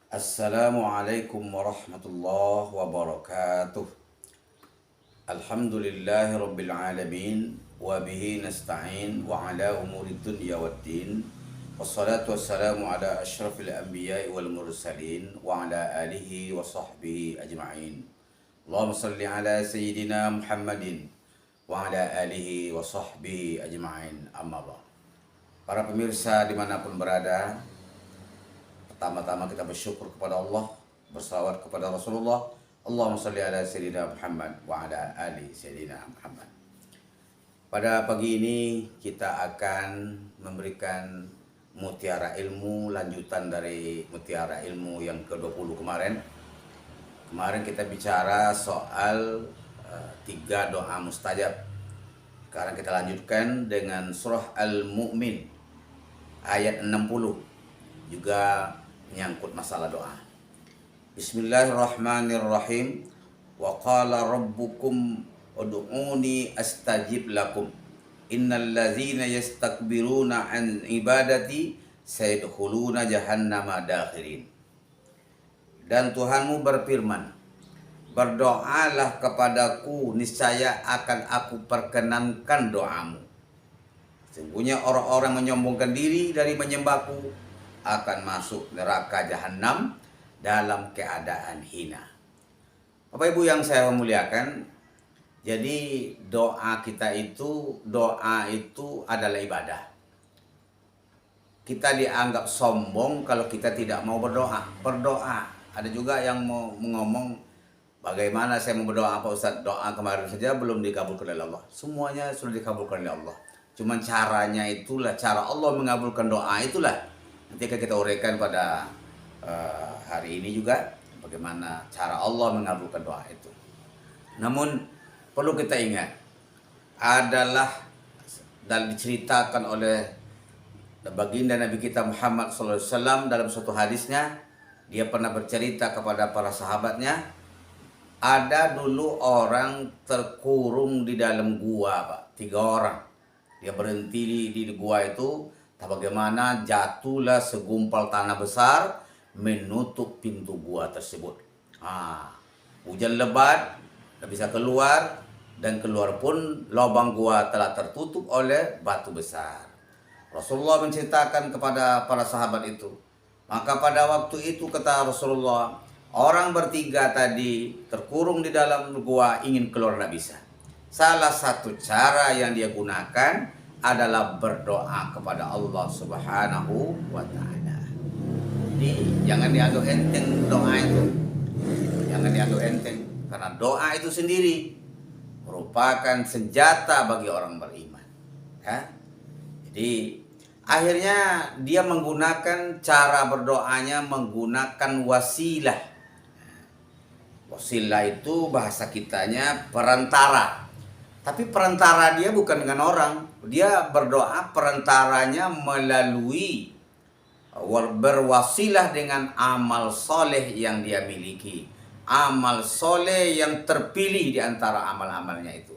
Assalamualaikum warahmatullahi wabarakatuh. Alhamdulillahi rabbil alamin wa bihi nasta'in wa ala umuri dunya waddin. Wassalatu wassalamu ala asyrafil anbiya'i wal mursalin wa ala alihi wa sahbihi ajma'in. Allahumma salli ala sayyidina Muhammadin wa ala alihi wa sahbihi ajma'in. Amma ba'd. Para pemirsa dimanapun berada, pertama-tama kita bersyukur kepada Allah, bersalawat kepada Rasulullah. Allahumma salli ala sayyidina Muhammad wa ala ali sayyidina Muhammad. Pada pagi ini kita akan memberikan mutiara ilmu, lanjutan dari mutiara ilmu yang ke-20 kemarin. Kemarin kita bicara soal 3 doa mustajab. Sekarang kita lanjutkan dengan surah Al-Mu'min ayat 60, juga menyangkut masalah doa. Bismillahirrahmanirrahim. Wa qala rabbukum ud'uni astajib lakum. Innal ladzina yastakbiruna an ibadati sayadkhuluna jahannama dakhirin. Dan Tuhanmu berfirman, berdoalah kepadaku, niscaya akan aku perkenankan doamu. Sesungguhnya orang-orang menyombongkan diri dari menyembahku akan masuk neraka jahanam dalam keadaan hina. Bapak Ibu yang saya muliakan, jadi doa itu adalah ibadah. Kita dianggap sombong kalau kita tidak mau berdoa. Ada juga yang mau ngomong, bagaimana saya mau berdoa Pak Ustadz? Doa kemarin saja belum dikabulkan oleh Allah. Semuanya sudah dikabulkan oleh Allah. Cuman caranya itulah, cara Allah mengabulkan doa itulah. Nanti akan kita uraikan pada hari ini juga bagaimana cara Allah mengabulkan doa itu. Namun perlu kita ingat adalah dan diceritakan oleh baginda Nabi kita Muhammad SAW dalam suatu hadisnya. Dia pernah bercerita kepada para sahabatnya, ada dulu orang terkurung di dalam gua, Pak. 3 orang. Dia berhenti di gua itu, tak bagaimana jatuhlah segumpal tanah besar menutup pintu gua tersebut. Hujan lebat, tak bisa keluar, dan keluar pun lubang gua telah tertutup oleh batu besar. Rasulullah menceritakan kepada para sahabat itu. Maka pada waktu itu kata Rasulullah, orang bertiga tadi terkurung di dalam gua ingin keluar tidak bisa. Salah satu cara yang dia gunakan adalah berdoa kepada Allah Subhanahu wa Ta'ala. Jadi jangan dianggap enteng doa itu. Jangan dianggap enteng, karena doa itu sendiri merupakan senjata bagi orang beriman. Ya? Jadi akhirnya dia menggunakan cara berdoanya menggunakan wasilah. Wasilah itu bahasa kitanya perantara. Tapi perantara dia bukan dengan orang. Dia berdoa perantaranya melalui berwasilah dengan amal soleh yang dia miliki. Amal soleh yang terpilih di antara amal-amalnya itu.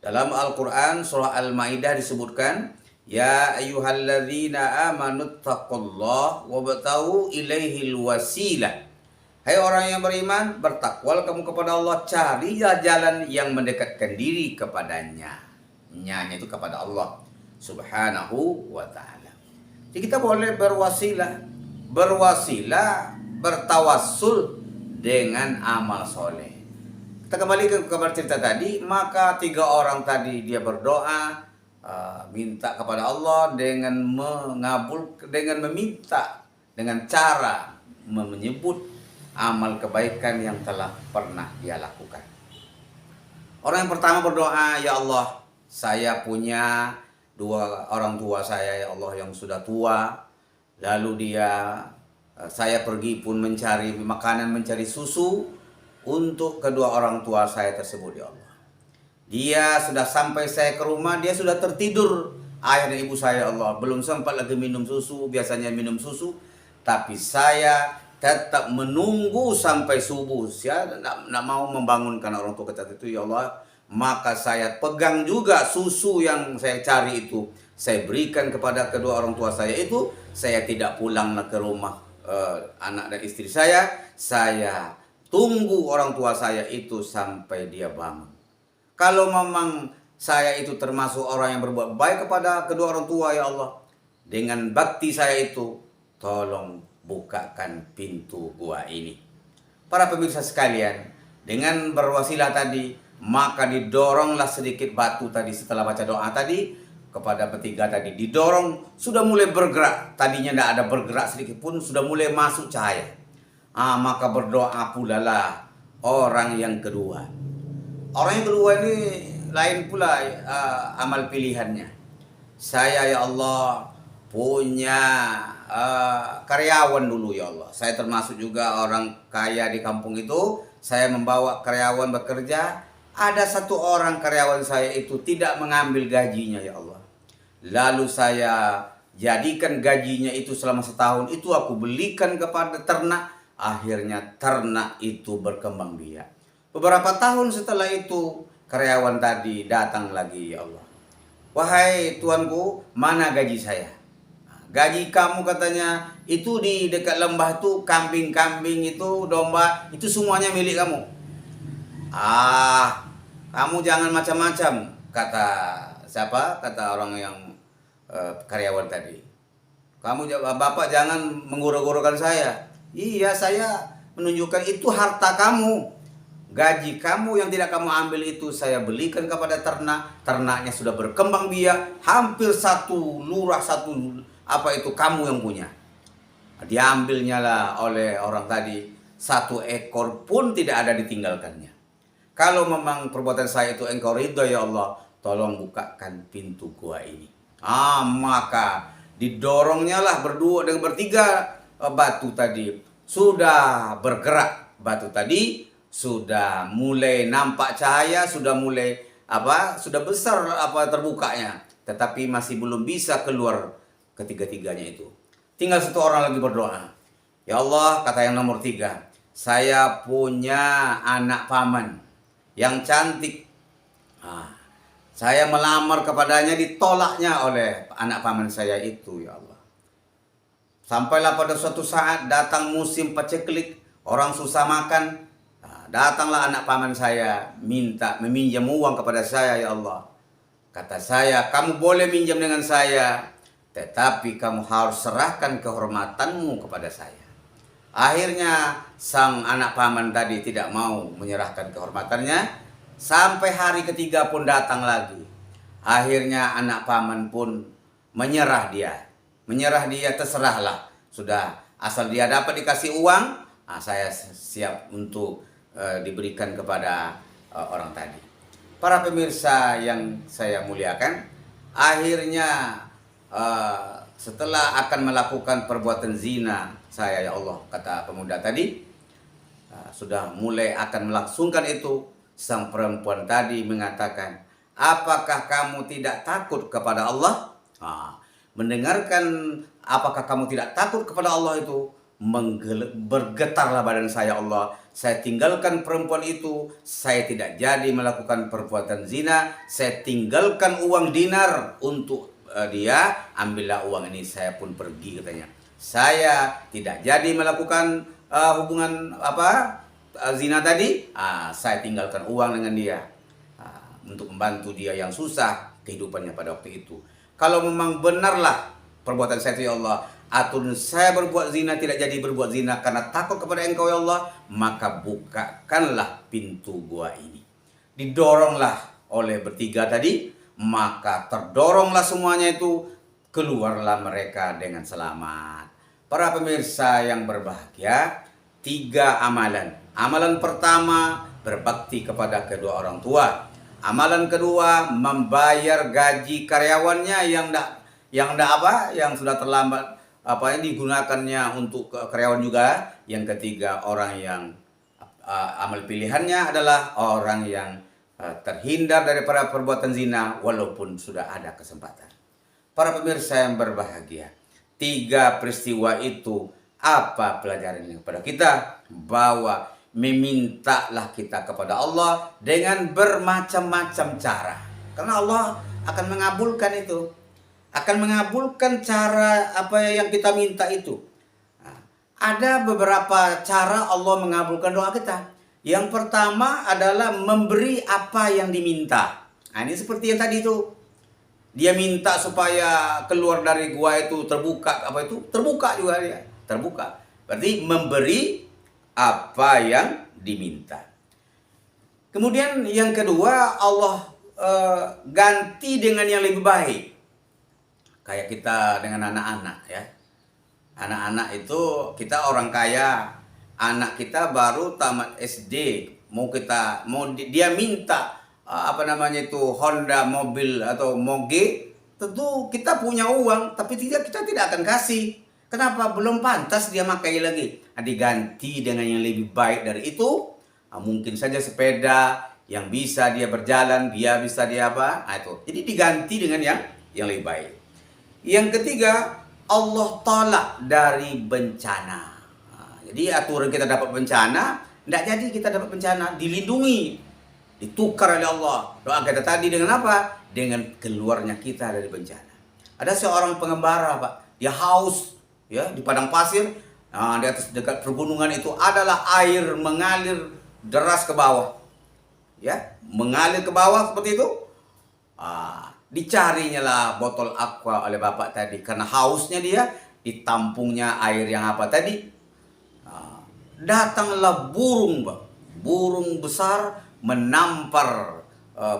Dalam Al-Quran surah Al-Ma'idah disebutkan, ya ayyuhalladzina amanu taqullaha wabtaghu ilaihil wasilah. Hai orang yang beriman, bertakwal kamu kepada Allah, carilah jalan yang mendekatkan diri kepadanya. Nyanya itu kepada Allah Subhanahu wa Ta'ala. Jadi kita boleh berwasilah, bertawassul dengan amal soleh. Kita kembali ke kabar cerita tadi. Maka 3 orang tadi dia berdoa, minta kepada Allah dengan meminta dengan cara menyebut amal kebaikan yang telah pernah dia lakukan. Orang yang pertama berdoa, ya Allah, saya punya 2 orang tua saya, ya Allah, yang sudah tua. Lalu saya pergi pun mencari makanan, mencari susu untuk kedua orang tua saya tersebut, ya Allah. Dia sudah sampai saya ke rumah, dia sudah tertidur. Ayah dan ibu saya, ya Allah, belum sempat lagi minum susu. Biasanya minum susu, tapi saya tetap menunggu sampai subuh. Saya tidak mau membangunkan orang tua kita itu, ya Allah. Maka saya pegang juga susu yang saya cari itu. Saya berikan kepada kedua orang tua saya itu. Saya tidak pulang ke rumah anak dan istri saya tunggu orang tua saya itu sampai dia bangun. Kalau memang saya itu termasuk orang yang berbuat baik kepada kedua orang tua, ya Allah, dengan bakti saya itu, tolong bukakan pintu gua ini. Para pemirsa sekalian, dengan berwasilah tadi, maka didoronglah sedikit batu tadi setelah baca doa tadi kepada bertiga tadi. Didorong, sudah mulai bergerak. Tadinya tidak ada bergerak sedikit pun, sudah mulai masuk cahaya. Maka berdoa pula lah orang yang kedua. Orang yang kedua ini lain pula amal pilihannya. Saya, ya Allah, punya karyawan dulu, ya Allah. Saya termasuk juga orang kaya di kampung itu. Saya membawa karyawan bekerja. Ada satu orang karyawan saya itu tidak mengambil gajinya, ya Allah. Lalu saya jadikan gajinya itu selama setahun itu aku belikan kepada ternak. Akhirnya ternak itu berkembang biak. Beberapa tahun setelah itu karyawan tadi datang lagi, ya Allah. Wahai tuanku, mana gaji saya? Gaji kamu katanya itu di dekat lembah tuh kambing-kambing itu, domba itu semuanya milik kamu. Kamu jangan macam-macam, kata siapa? Kata orang yang karyawan tadi. Bapak jangan menggoro-gorokan saya. Iya, saya menunjukkan itu harta kamu. Gaji kamu yang tidak kamu ambil itu saya belikan kepada ternak. Ternaknya sudah berkembang biak. Hampir satu lurah, satu itu kamu yang punya. Diambilnya lah oleh orang tadi. Satu ekor pun tidak ada ditinggalkannya. Kalau memang perbuatan saya itu engkau ridho, ya Allah, tolong bukakan pintu gua ini. Maka didorongnya lah berdua dengan bertiga. Batu tadi sudah bergerak, batu tadi sudah mulai nampak cahaya, sudah mulai sudah besar terbukanya, tetapi masih belum bisa keluar ketiga-tiganya itu. Tinggal satu orang lagi berdoa. Ya Allah, kata yang nomor 3, saya punya anak paman yang cantik. Saya melamar kepadanya, ditolaknya oleh anak paman saya itu, ya Allah. Sampailah pada suatu saat datang musim paceklik, orang susah makan. Datanglah anak paman saya meminjam uang kepada saya, ya Allah. Kata saya, kamu boleh minjam dengan saya, tetapi kamu harus serahkan kehormatanmu kepada saya. Akhirnya sang anak paman tadi tidak mau menyerahkan kehormatannya. Sampai hari ketiga pun datang lagi. Akhirnya anak paman pun menyerah dia. Terserahlah. Sudah, asal dia dapat dikasih uang, saya siap untuk diberikan kepada orang tadi. Para pemirsa yang saya muliakan, akhirnya setelah akan melakukan perbuatan zina, saya, ya Allah, kata pemuda tadi, sudah mulai akan melangsungkan itu, sang perempuan tadi mengatakan, apakah kamu tidak takut kepada Allah? Mendengarkan apakah kamu tidak takut kepada Allah itu, bergetarlah badan saya, Allah. Saya tinggalkan perempuan itu, saya tidak jadi melakukan perbuatan zina, saya tinggalkan uang dinar untuk dia, ambillah uang ini, saya pun pergi, katanya. Saya tidak jadi melakukan hubungan zina tadi, saya tinggalkan uang dengan dia untuk membantu dia yang susah kehidupannya pada waktu itu. Kalau memang benarlah perbuatan saya itu, ya Allah, atau saya berbuat zina tidak jadi berbuat zina karena takut kepada Engkau, ya Allah, maka bukakanlah pintu gua ini. Didoronglah oleh bertiga tadi, maka terdoronglah semuanya itu, keluarlah mereka dengan selamat. Para pemirsa yang berbahagia, 3 amalan. Amalan pertama, berbakti kepada kedua orang tua. Amalan kedua, membayar gaji karyawannya yang sudah terlambat yang digunakannya untuk karyawan juga. Yang ketiga, orang yang amal pilihannya adalah orang yang terhindar daripada perbuatan zina walaupun sudah ada kesempatan. Para pemirsa yang berbahagia, 3 peristiwa itu apa pelajarannya kepada kita? Bahwa memintalah kita kepada Allah dengan bermacam-macam cara. Karena Allah akan mengabulkan itu. Akan mengabulkan cara apa yang kita minta itu. Ada beberapa cara Allah mengabulkan doa kita. Yang pertama adalah memberi apa yang diminta. Nah, ini seperti yang tadi itu. Dia minta supaya keluar dari gua itu terbuka, apa itu? Terbuka juga dia. Terbuka. Berarti memberi apa yang diminta. Kemudian yang kedua, Allah ganti dengan yang lebih baik. Kayak kita dengan anak-anak ya. Anak-anak itu kita orang kaya, anak kita baru tamat SD, dia minta apa namanya itu Honda mobil atau moge, tentu kita punya uang, tapi kita tidak akan kasih. Kenapa? Belum pantas dia pakai lagi. Nah, diganti dengan yang lebih baik dari itu. Nah, mungkin saja sepeda yang bisa dia berjalan, dia bisa dia apa? Nah, itu. Jadi diganti dengan yang lebih baik. Yang ketiga, Allah tolak dari bencana. Nah, jadi aturan kita dapat bencana, tidak jadi kita dapat bencana, dilindungi, ditukar oleh Allah. Doa kita tadi dengan apa? Dengan keluarnya kita dari bencana. Ada seorang pengembara, Pak, dia haus ya di padang pasir. Nah, di atas dekat pergunungan itu adalah air mengalir deras ke bawah. Ya, mengalir ke bawah seperti itu. Dicarinya lah botol aqua oleh bapak tadi karena hausnya dia, ditampungnya air yang apa tadi. Datanglah burung, Pak. Burung besar menampar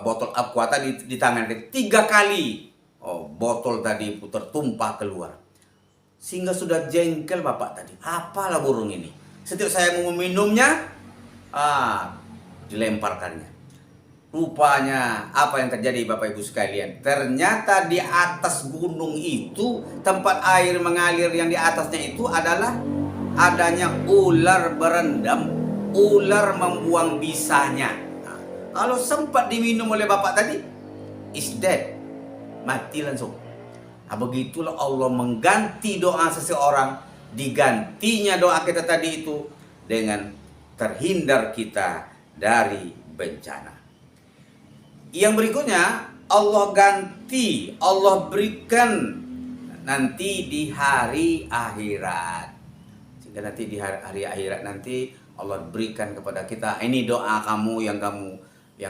botol aqua tadi di tangan dia 3 kali. Botol tadi tertumpah keluar. Sehingga sudah jengkel bapak tadi. Apalah burung ini? Setiap saya mau meminumnya, dilemparkannya. Rupanya apa yang terjadi Bapak Ibu sekalian? Ternyata di atas gunung itu, tempat air mengalir yang di atasnya itu adalah adanya ular berendam, ular membuang bisanya. Nah, kalau sempat diminum oleh Bapak tadi, is dead, mati langsung. Nah, begitulah Allah mengganti doa seseorang, digantinya doa kita tadi itu dengan terhindar kita dari bencana. Yang berikutnya, Allah ganti, Allah berikan nanti di hari akhirat. Sehingga nanti di hari akhirat nanti Allah berikan kepada kita, ini doa kamu yang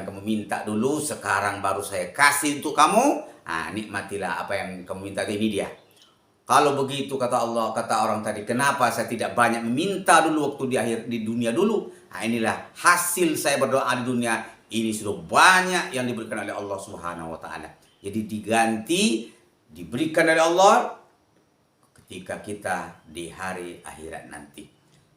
kamu minta dulu, sekarang baru saya kasih untuk kamu. Nah, nikmatilah apa yang kamu minta, ini dia. Kalau begitu kata Allah, kata orang tadi, kenapa saya tidak banyak meminta dulu waktu di dunia dulu? Nah, inilah hasil saya berdoa di dunia. Ini sudah banyak yang diberikan oleh Allah Subhanahu wa taala. Jadi diganti, diberikan oleh Allah ketika kita di hari akhirat nanti.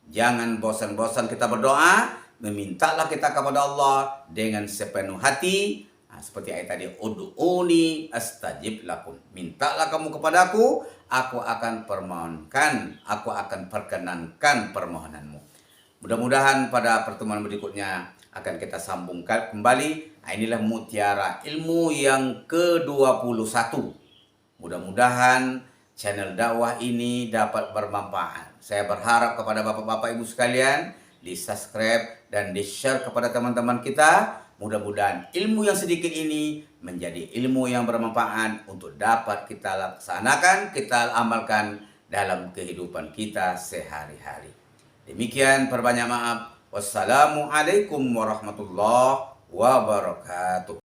Jangan bosan-bosan kita berdoa, memintalah kita kepada Allah dengan sepenuh hati. Nah, seperti ayat tadi, ud'uni astajib lakum. Mintalah kamu kepadaku, aku akan permohonkan, aku akan perkenankan permohonanmu. Mudah-mudahan pada pertemuan berikutnya akan kita sambungkan kembali. Nah, inilah mutiara ilmu yang ke-21. Mudah-mudahan channel dakwah ini dapat bermanfaat. Saya berharap kepada bapak-bapak ibu sekalian, di subscribe dan di share kepada teman-teman kita. Mudah-mudahan ilmu yang sedikit ini menjadi ilmu yang bermanfaat untuk dapat kita laksanakan, kita amalkan dalam kehidupan kita sehari-hari. Demikian, perbanyak maaf. Wassalamualaikum warahmatullahi wabarakatuh.